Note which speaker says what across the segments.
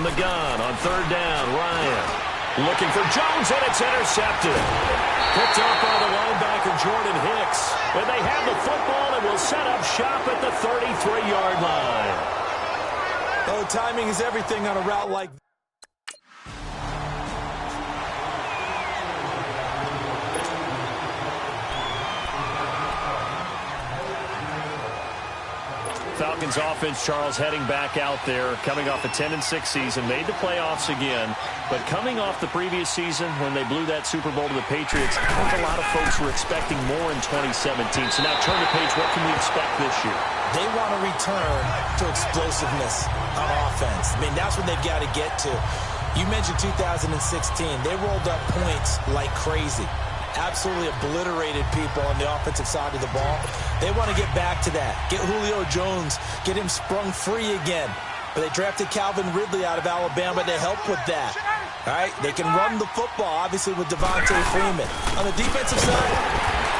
Speaker 1: the gun on third down. Ryan looking for Jones, and it's intercepted. Picked up by the linebacker, Jordan Hicks. And they have the football and will set up shop at the 33-yard line.
Speaker 2: Oh, timing is everything on a route like that.
Speaker 1: Falcons offense, Charles, heading back out there, coming off a 10-6 season, made the playoffs again, but coming off the previous season when they blew that Super Bowl to the Patriots, I think a lot of folks were expecting more in 2017. So now turn the page, what can we expect this year?
Speaker 2: They want to return to explosiveness on offense. I mean, that's what they've got to get to. You mentioned 2016. They rolled up points like crazy. Absolutely obliterated people on the offensive side of the ball. They want to get back to that. Get Julio Jones, get him sprung free again. But they drafted Calvin Ridley out of Alabama to help with that. All right, they can run the football, obviously, with Devontae Freeman. On the defensive side,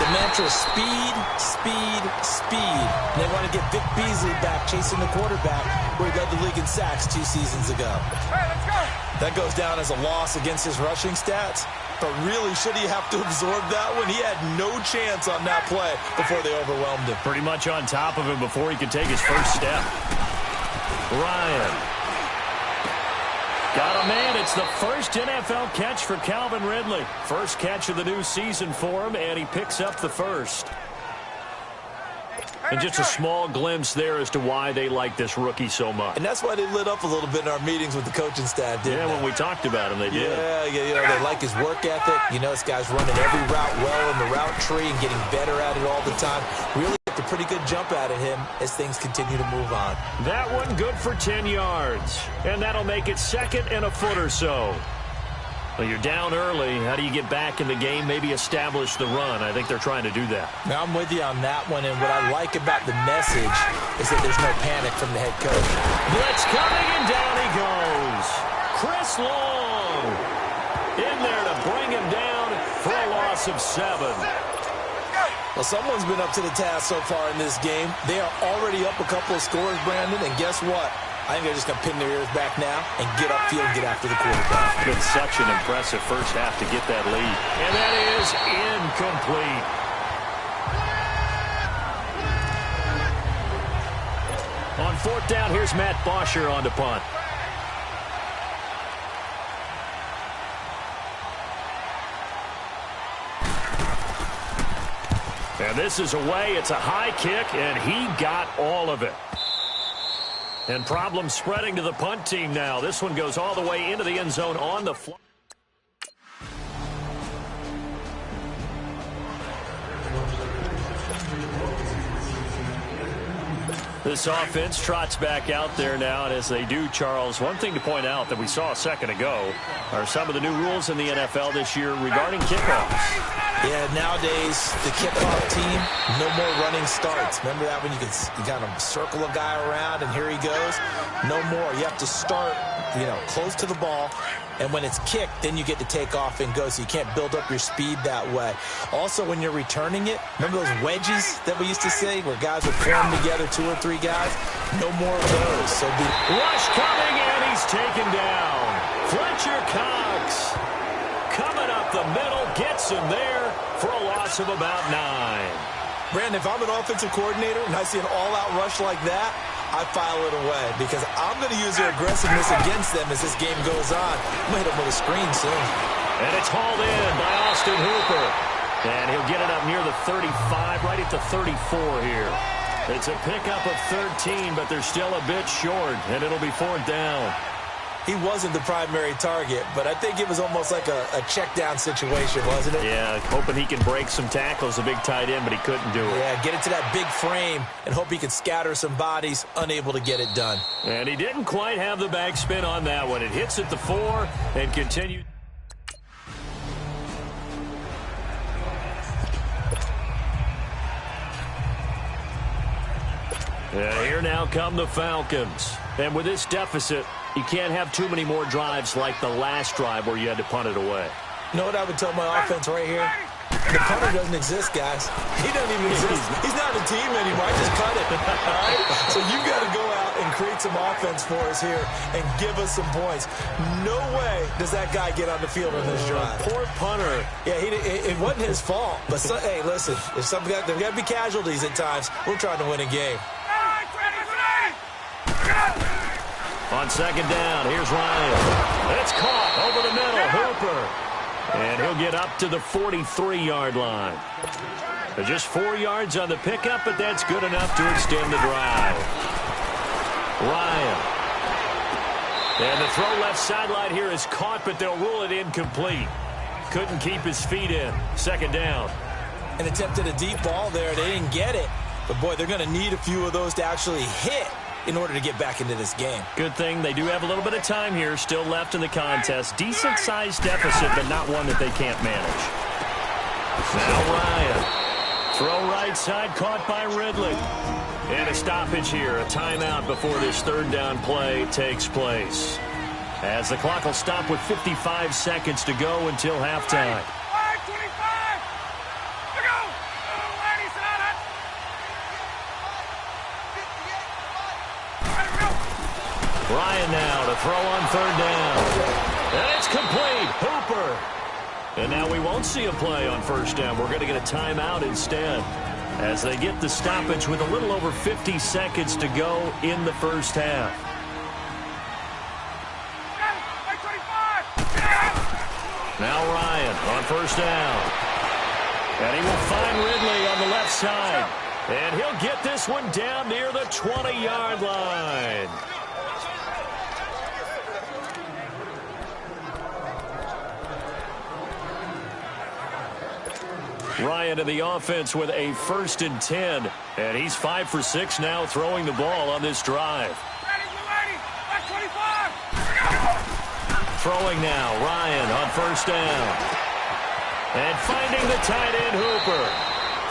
Speaker 2: the mantra is speed, speed, speed. And they want to get Vic Beasley back chasing the quarterback where he led the league in sacks 2 seasons ago.
Speaker 3: Hey, let's go.
Speaker 2: That goes down as a loss against his rushing stats. But really, should he have to absorb that one? He had no chance on that play before they overwhelmed him.
Speaker 1: Pretty much on top of him before he could take his first step. Ryan. Got a man. It's the first NFL catch for Calvin Ridley. First catch of the new season for him, and he picks up the first. And just a small glimpse there as to why they like this rookie so much.
Speaker 2: And that's why they lit up a little bit in our meetings with the coaching staff, didn't they?
Speaker 1: When we talked about him, they did.
Speaker 2: Yeah, you know, they like his work ethic. You know, this guy's running every route well in the route tree and getting better at it all the time. Really a pretty good jump out of him as things continue to move on.
Speaker 1: That one good for 10 yards. And that'll make it second and a foot or so. Well, you're down early. How do you get back in the game? Maybe establish the run. I think they're trying to do that.
Speaker 2: Now, I'm with you on that one, and what I like about the message is that there's no panic from the head coach.
Speaker 1: Blitz coming, and down he goes. Chris Long in there to bring him down for a loss of 7.
Speaker 2: Well, someone's been up to the task so far in this game. They are already up a couple of scores, Brandon, and guess what? I think they're just going to pin their ears back now and get upfield and get after the quarterback.
Speaker 1: Been such an impressive first half to get that lead. And that is incomplete. On fourth down, here's Matt Bosher on to punt. And this is away. It's a high kick, and he got all of it. And problems spreading to the punt team now. This one goes all the way into the end zone on the fly. This offense trots back out there now, and as they do, Charles, one thing to point out that we saw a second ago are some of the new rules in the NFL this year regarding kickoffs.
Speaker 2: Yeah, nowadays, the kickoff team, no more running starts. Remember that when you kind of circle a guy around and here he goes? No more. You have to start, close to the ball. And when it's kicked, then you get to take off and go, so you can't build up your speed that way. Also, when you're returning it, remember those wedges that we used to say where guys would form together, 2 or 3 guys? No more of those. So the
Speaker 1: rush coming, and he's taken down. Fletcher Cox coming up the middle, gets him there for a loss of about 9.
Speaker 2: Brandon, if I'm an offensive coordinator and I see an all-out rush like that, I file it away because I'm going to use their aggressiveness against them as this game goes on. I'm going to hit them with a screen soon.
Speaker 1: And it's hauled in by Austin Hooper. And he'll get it up near the 35, right at the 34 here. It's a pickup of 13, but they're still a bit short, and it'll be 4th down.
Speaker 2: He wasn't the primary target, but I think it was almost like a check-down situation, wasn't it?
Speaker 1: Yeah, hoping he can break some tackles, a big tight end, but he couldn't do it.
Speaker 2: Yeah, get it to that big frame and hope he could scatter some bodies, unable to get it done.
Speaker 1: And he didn't quite have the backspin on that one. It hits at the 4 and continues. And here now come the Falcons. And with this deficit, you can't have too many more drives like the last drive where you had to punt it away.
Speaker 2: You know what I would tell my offense right here? The punter doesn't exist, guys. He doesn't even exist. He's not a team anymore. I just cut it. All right? So you've got to go out and create some offense for us here and give us some points. No way does that guy get on the field on this drive.
Speaker 1: Poor punter.
Speaker 2: Yeah, it wasn't his fault. But, hey, listen, if there's got to be casualties at times. We're trying to win a game.
Speaker 1: On second down, here's Ryan. It's caught over the middle. Hooper. And he'll get up to the 43-yard line. Just 4 yards on the pickup, but that's good enough to extend the drive. Ryan. And the throw left sideline here is caught, but they'll rule it incomplete. Couldn't keep his feet in. Second down.
Speaker 2: And attempted a deep ball there. They didn't get it. But, boy, they're going to need a few of those to actually hit in order to get back into this game.
Speaker 1: Good thing they do have a little bit of time here still left in the contest. Decent-sized deficit, but not one that they can't manage. Now Ryan. Throw right side, caught by Ridley. And a stoppage here, a timeout before this third down play takes place. As the clock will stop with 55 seconds to go until halftime. Ryan now to throw on third down. And it's complete. Hooper. And now we won't see a play on first down. We're going to get a timeout instead as they get the stoppage with a little over 50 seconds to go in the first half. Now Ryan on first down. And he will find Ridley on the left side. And he'll get this one down near the 20-yard line. Ryan in the offense with a 1st and 10. And he's 5 for 6 now throwing the ball on this drive. Throwing now, Ryan on first down. And finding the tight end, Hooper.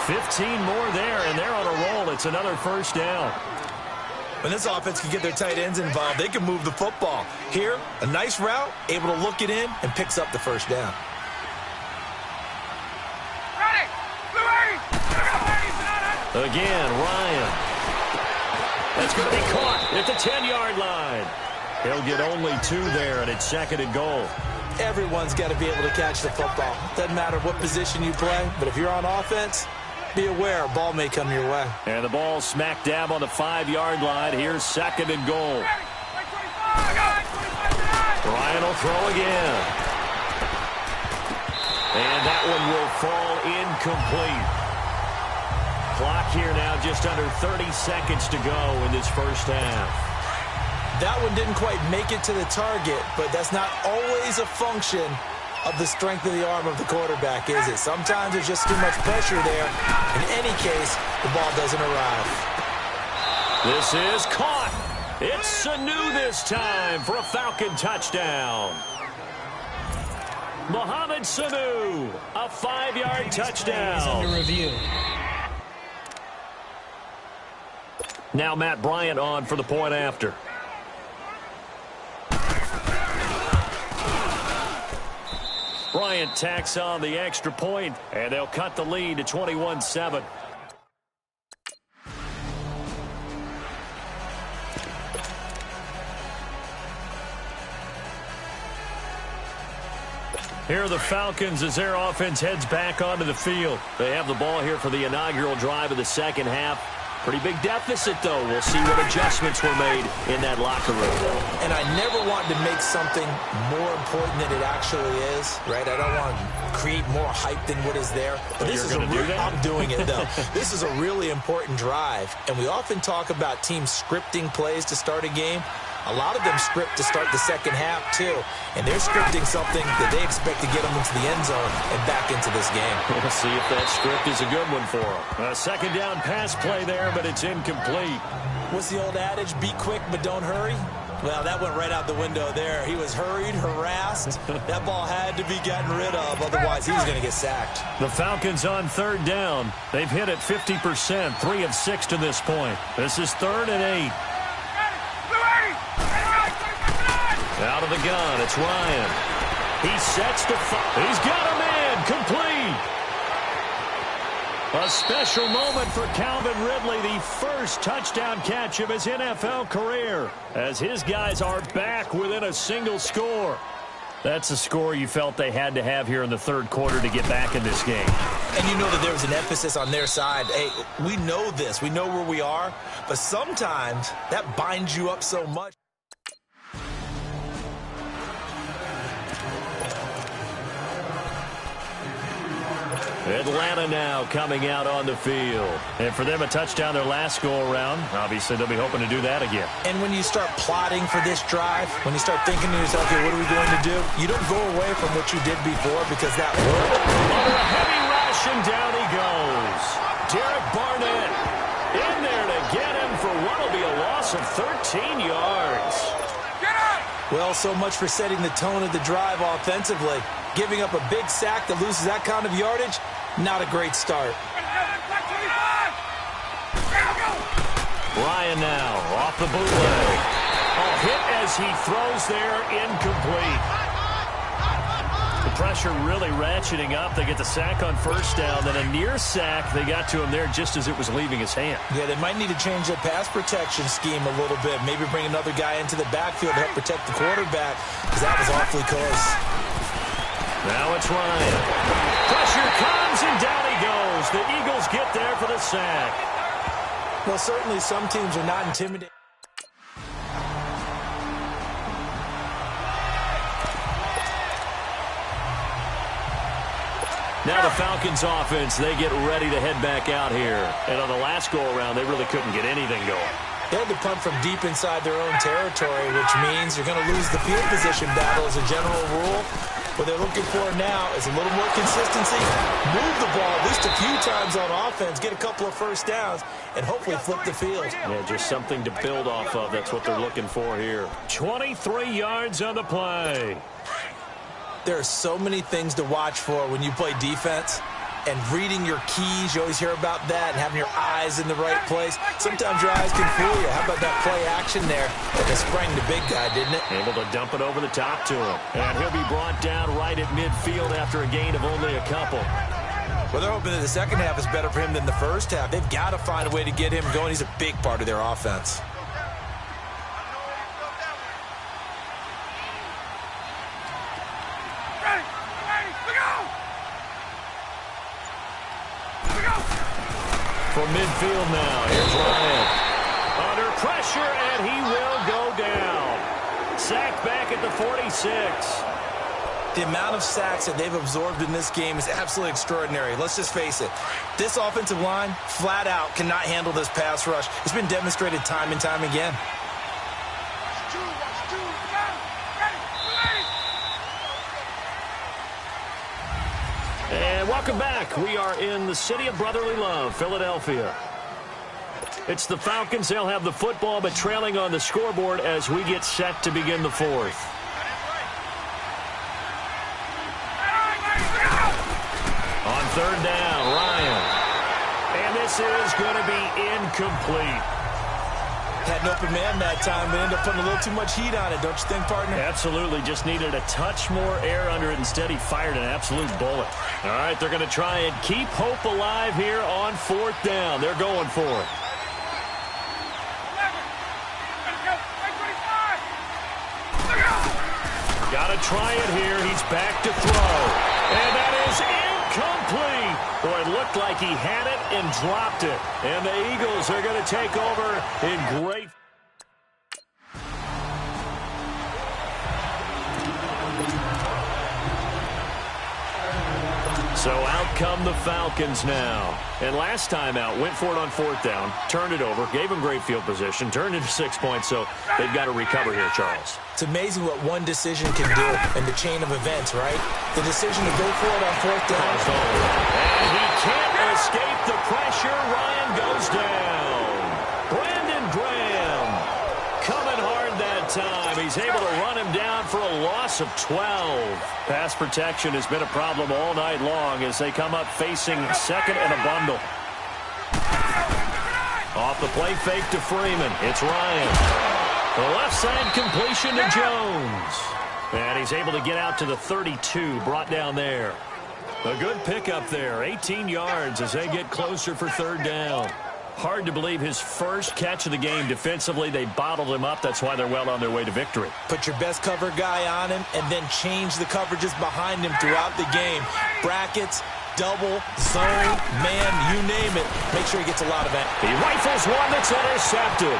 Speaker 1: 15 more there, and they're on a roll. It's another first down.
Speaker 2: When this offense can get their tight ends involved, they can move the football. Here, a nice route, able to look it in, and picks up the first down.
Speaker 1: Again, Ryan. That's going to be caught at the 10-yard line. He'll get only 2 there, and it's 2nd and goal.
Speaker 2: Everyone's got to be able to catch the football. Doesn't matter what position you play, but if you're on offense, be aware a ball may come your way.
Speaker 1: And the ball smack dab on the 5-yard line. Here's 2nd and goal. Ryan will throw again. And that one will fall incomplete. Clock here now just under 30 seconds to go in this first half.
Speaker 2: That one didn't quite make it to the target, but that's not always a function of the strength of the arm of the quarterback, is it? Sometimes there's just too much pressure there. In any case, the ball doesn't arrive.
Speaker 1: This is caught. It's Sanu this time for a Falcon touchdown. Mohamed Sanu, a 5-yard touchdown.
Speaker 3: Under review.
Speaker 1: Now Matt Bryant on for the point after. Bryant tacks on the extra point, and they'll cut the lead to 21-7. Here are the Falcons as their offense heads back onto the field. They have the ball here for the inaugural drive of the second half. Pretty big deficit, though. We'll see what adjustments were made in that locker room.
Speaker 2: And I never want to make something more important than it actually is, right? I don't want to create more hype than what is there. But this is I'm doing it, though. This is a really important drive. And we often talk about teams scripting plays to start a game. A lot of them script to start the second half, too. And they're scripting something that they expect to get them into the end zone and back into this game.
Speaker 1: We'll see if that script is a good one for them. A second down pass play there, but it's incomplete.
Speaker 2: What's the old adage? Be quick, but don't hurry? Well, that went right out the window there. He was hurried, harassed. That ball had to be gotten rid of, otherwise he was going to get sacked.
Speaker 1: The Falcons on third down. They've hit it 50%, 3 of 6 to this point. This is 3rd and 8. Out of the gun, it's Ryan. He sets to fire. He's got a man, complete. A special moment for Calvin Ridley, the first touchdown catch of his NFL career, as his guys are back within a single score. That's a score you felt they had to have here in the third quarter to get back in this game.
Speaker 2: And you know that there was an emphasis on their side. Hey, we know this. We know where we are. But sometimes that binds you up so much.
Speaker 1: Atlanta now coming out on the field. And for them, a touchdown their last go-around. Obviously, they'll be hoping to do that again.
Speaker 2: And when you start plotting for this drive, when you start thinking to yourself, okay, what are we going to do? You don't go away from what you did before because that worked.
Speaker 1: Under a heavy rush, and down he goes. Derek Barnett in there to get him for what will be a loss of 13 yards.
Speaker 2: Well, so much for setting the tone of the drive offensively. Giving up a big sack that loses that kind of yardage, not a great start.
Speaker 1: Ryan now off the bootleg. Oh, hit as he throws there, incomplete. The pressure really ratcheting up. They get the sack on first down, then a near sack. They got to him there just as it was leaving his hand.
Speaker 2: Yeah, they might need to change their pass protection scheme a little bit. Maybe bring another guy into the backfield to help protect the quarterback, because that was awfully close.
Speaker 1: Now it's Ryan. Pressure comes, and down he goes. The Eagles get there for the sack.
Speaker 2: Well, certainly some teams are not intimidated.
Speaker 1: Now the Falcons offense, they get ready to head back out here. And on the last go-around, they really couldn't get anything going.
Speaker 2: They had to punt from deep inside their own territory, which means you're going to lose the field position battle as a general rule. What they're looking for now is a little more consistency, move the ball at least a few times on offense, get a couple of first downs, and hopefully flip the field.
Speaker 1: Yeah, just something to build off of. That's what they're looking for here. 23 yards on the play.
Speaker 2: There are so many things to watch for when you play defense. And reading your keys, you always hear about that, and having your eyes in the right place. Sometimes your eyes can fool you. How about that play action there? That sprang the big guy, didn't it?
Speaker 1: Able to dump it over the top to him. And he'll be brought down right at midfield after a gain of only a couple.
Speaker 2: Well, they're hoping that the second half is better for him than the first half. They've got to find a way to get him going. He's a big part of their offense.
Speaker 1: From midfield now, here's Ryan. Under pressure, and he will go down. Sacked back at the 46.
Speaker 2: The amount of sacks that they've absorbed in this game is absolutely extraordinary. Let's just face it. This offensive line, flat out, cannot handle this pass rush. It's been demonstrated time and time again.
Speaker 1: And welcome back. We are in the city of brotherly love, Philadelphia. It's the Falcons. They'll have the football, but trailing on the scoreboard as we get set to begin the fourth. On third down, Ryan. And this is going to be incomplete.
Speaker 2: Had an open man that time, but ended up putting a little too much heat on it, don't you think, partner?
Speaker 1: Absolutely. Just needed a touch more air under it. Instead, he fired an absolute bullet. All right, they're going to try and keep hope alive here on fourth down. They're going for it. Got to try it here. He's back to throw. And that is incomplete. Boy, it looked like he had it and dropped it. And the Eagles are going to take over in great. So out come the Falcons now. And last time out, went for it on fourth down, turned it over, gave them great field position, turned into 6 points, so they've got to recover here, Charles.
Speaker 2: It's amazing what one decision can do in the chain of events, right? The decision to go for it on fourth down.
Speaker 1: And he can't escape the pressure. Ryan goes down. Brandon Graham coming hard that time. He's able to run him down for a loss of 12. Pass protection has been a problem all night long as they come up facing second and a bundle. Off the play fake to Freeman. It's Ryan. The left side completion to Jones. And he's able to get out to the 32, brought down there. A good pickup there, 18 yards as they get closer for third down. Hard to believe his first catch of the game defensively. They bottled him up. That's why they're well on their way to victory.
Speaker 2: Put your best cover guy on him and then change the coverages behind him throughout the game. Brackets, double, zone, man, you name it. Make sure he gets a lot of that.
Speaker 1: He rifles one that's intercepted.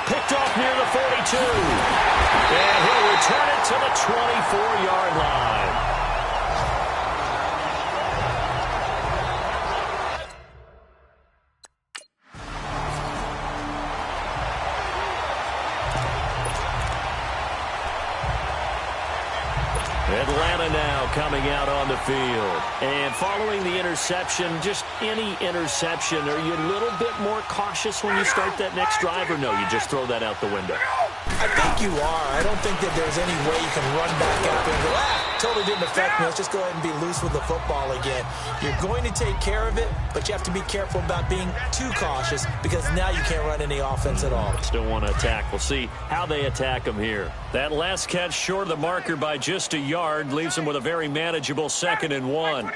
Speaker 1: Picked off near the 42. And he'll return it to the 24-yard line. Atlanta now coming out on the field. And following the interception, just any interception, are you a little bit more cautious when you start that next drive, or no, you just throw that out the window?
Speaker 2: I think you are. I don't think that there's any way you can run back out there and go, totally didn't affect me. Let's just go ahead and be loose with the football again. You're going to take care of it, but you have to be careful about being too cautious because now you can't run any offense at all.
Speaker 1: Still want to attack. We'll see how they attack him here. That last catch short of the marker by just a yard leaves him with a very manageable 2nd and 1.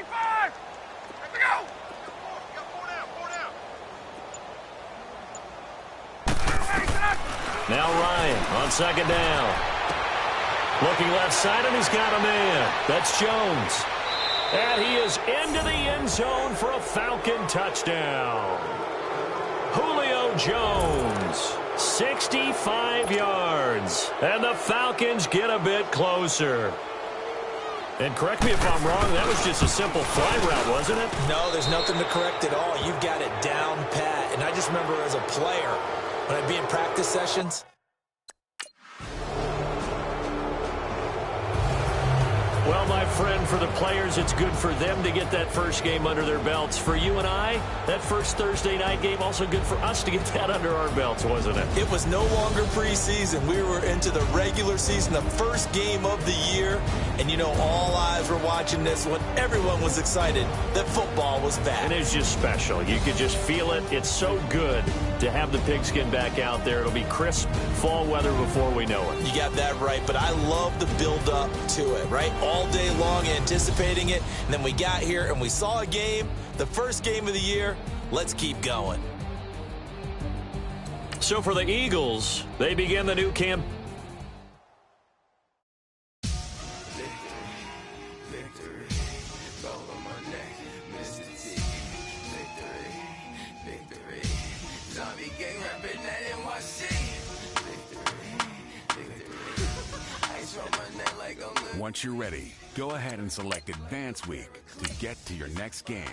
Speaker 1: Now Ryan on 2nd down. Looking left side, and he's got a man. That's Jones. And he is into the end zone for a Falcon touchdown. Julio Jones, 65 yards. And the Falcons get a bit closer. And correct me if I'm wrong, that was just a simple fly route, wasn't it?
Speaker 2: No, there's nothing to correct at all. You've got it down pat. And I just remember as a player, when I'd be in practice sessions,
Speaker 1: well, my friend, for the players, it's good for them to get that first game under their belts. For you and I, that first Thursday night game, also good for us to get that under our belts, wasn't it?
Speaker 2: It was no longer preseason. We were into the regular season, the first game of the year. And, you know, all eyes were watching this when everyone was excited that football was back.
Speaker 1: And it's just special. You could just feel it. It's so good to have the pigskin back out there. It'll be crisp fall weather before we know it.
Speaker 2: You got that right, but I love the build-up to it, right? All day long anticipating it, and then we got here and we saw a game, the first game of the year. Let's keep going.
Speaker 1: So for the Eagles, they begin the new camp.
Speaker 3: Once you're ready, go ahead and select Advance Week to get to your next game.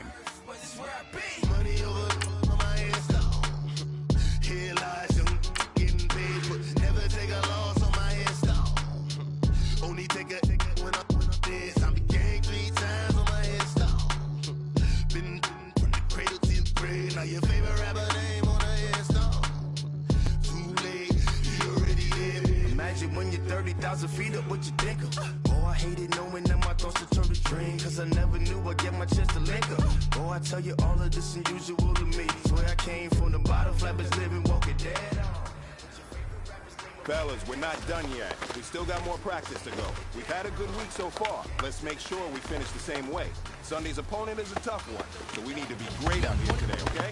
Speaker 3: Imagine when you're 30,000 feet up, what you think of? Oh, I hated knowing that my thoughts would turn to dream, cause I never knew I'd get my chance to link up. Oh, I tell you all of this unusual to me. Swear I came from the bottom, flappers living, walking dead on.
Speaker 4: Fellas, we're not done yet. We still got more practice to go. We've had a good week so far. Let's make sure we finish the same way. Sunday's opponent is a tough one, so we need to be great out here today, okay?